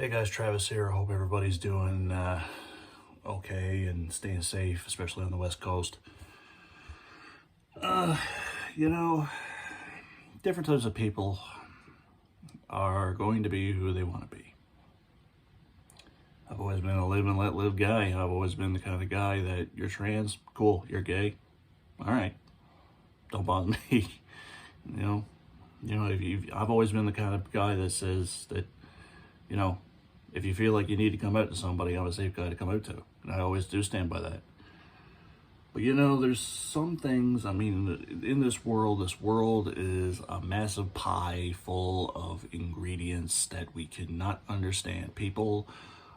Hey guys, Travis here. I hope everybody's doing okay and staying safe, especially on the West Coast. Uh, you know, different types of people are going to be who they want to be. I've always been a live and let live guy. I've always been the kind of guy that you're trans, cool, you're gay, all right, don't bother me. you know, I've always been the kind of guy that says that, you know, if you feel like you need to come out to somebody, I'm a safe guy to come out to. And I always do stand by that. But there's some things, in this world is a massive pie full of ingredients that we cannot understand. People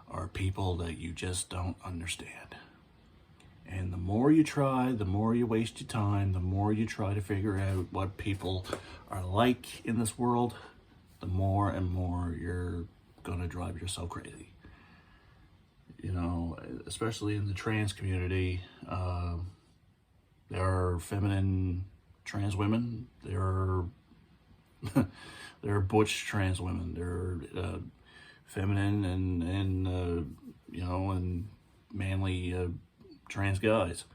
are people that you just don't understand. And the more you try, the more you waste your time, the more you try to figure out what people are like in this world, the more and more you're gonna drive yourself crazy. Especially in the trans community, there are feminine trans women, there are there are butch trans women, there are feminine and manly trans guys.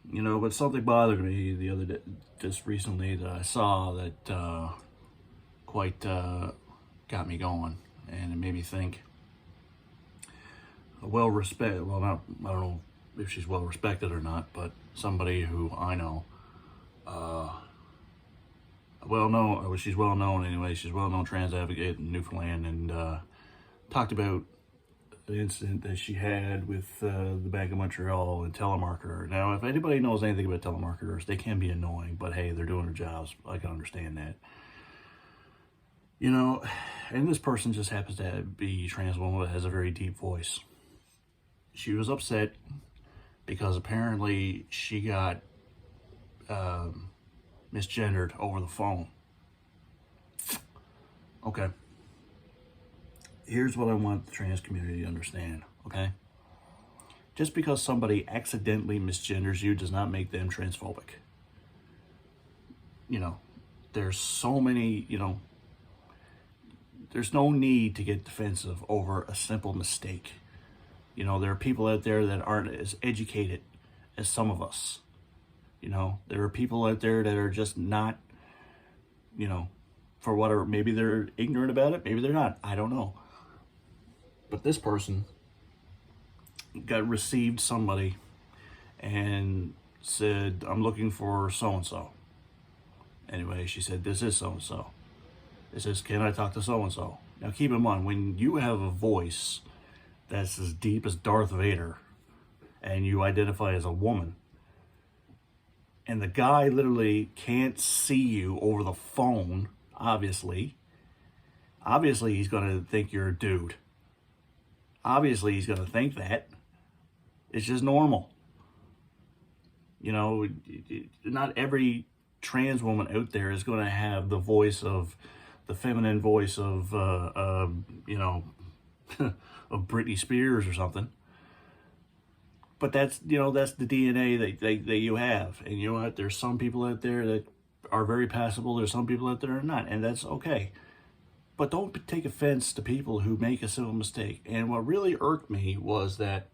But something bothered me the other day, just recently, that I saw that quite got me going, and it made me think. I don't know if she's well respected or not, but somebody who I know, she's well known anyway. She's a well known trans advocate in Newfoundland, and talked about the incident that she had with the Bank of Montreal and telemarketer. Now, if anybody knows anything about telemarketers, they can be annoying, but hey, they're doing their jobs. I can understand that. And this person just happens to be a trans woman that has a very deep voice. She was upset because apparently she got misgendered over the phone. Okay. Here's what I want the trans community to understand, okay? Just because somebody accidentally misgenders you does not make them transphobic. There's so many, there's no need to get defensive over a simple mistake. There are people out there that aren't as educated as some of us. There are people out there that are just not, for whatever, maybe they're ignorant about it, maybe they're not, I don't know. But this person received somebody and said, I'm looking for so-and-so. Anyway, she said, this is so-and-so. It says, can I talk to so-and-so? Now keep in mind, when you have a voice that's as deep as Darth Vader and you identify as a woman, and the guy literally can't see you over the phone, obviously he's going to think you're a dude. Obviously he's going to think that. It's just normal. Not every trans woman out there is going to have the voice of the feminine voice of of Britney Spears or something. But that's the DNA that you have. And there's some people out there that are very passable, there's some people out there that are not, and that's okay. But don't take offense to people who make a simple mistake. And what really irked me was that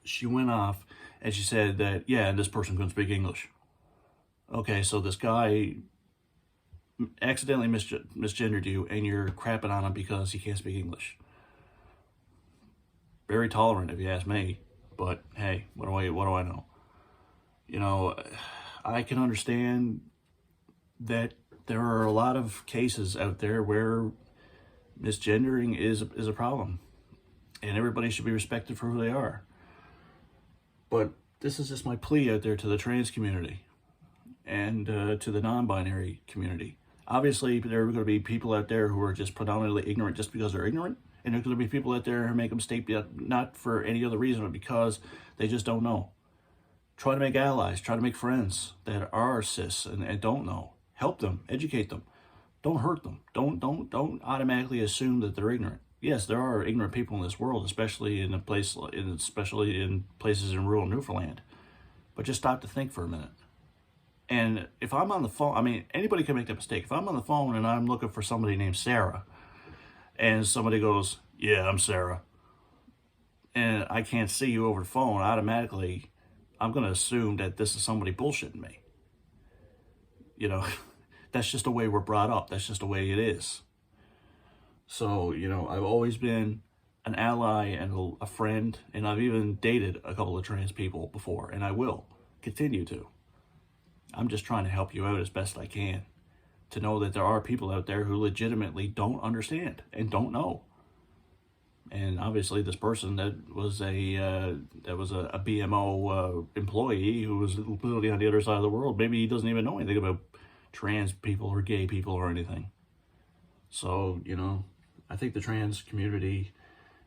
she went off and she said that, yeah, this person couldn't speak English. Okay, so this guy accidentally misgendered you, and you're crapping on him because he can't speak English. Very tolerant, if you ask me. But hey, what do I know? I can understand that there are a lot of cases out there where misgendering is a problem, and everybody should be respected for who they are. But this is just my plea out there to the trans community and to the non-binary community. Obviously, there are going to be people out there who are just predominantly ignorant just because they're ignorant. And there's going to be people out there who make a mistake not for any other reason, but because they just don't know. Try to make allies, try to make friends that are cis and don't know. Help them, educate them. Don't hurt them. Don't automatically assume that they're ignorant. Yes, there are ignorant people in this world, especially in places in rural Newfoundland. But just stop to think for a minute. And if I'm on the phone, anybody can make that mistake. If I'm on the phone and I'm looking for somebody named Sarah, and somebody goes, yeah, I'm Sarah, and I can't see you over the phone, automatically, I'm going to assume that this is somebody bullshitting me. You know, that's just the way we're brought up. That's just the way it is. So, you know, I've always been an ally and a friend, and I've even dated a couple of trans people before, and I will continue to. I'm just trying to help you out as best I can, to know that there are people out there who legitimately don't understand and don't know. And obviously, this person that was a BMO employee who was literally on the other side of the world, maybe he doesn't even know anything about trans people or gay people or anything. So, you know, I think the trans community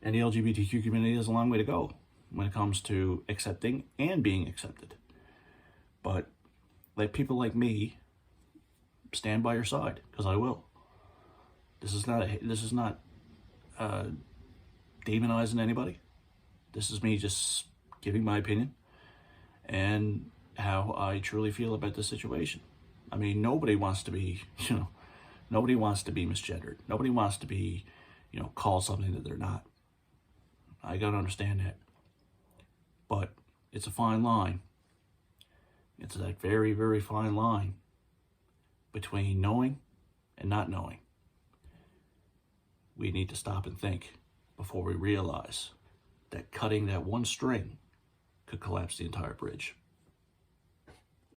and the LGBTQ community has a long way to go when it comes to accepting and being accepted. But let people like me stand by your side, because I will. This is not demonizing anybody. This is me just giving my opinion and how I truly feel about the situation. I mean, nobody wants to be, nobody wants to be misgendered. Nobody wants to be, called something that they're not. I gotta understand that. But it's a fine line. It's that very, very fine line between knowing and not knowing. We need to stop and think before we realize that cutting that one string could collapse the entire bridge.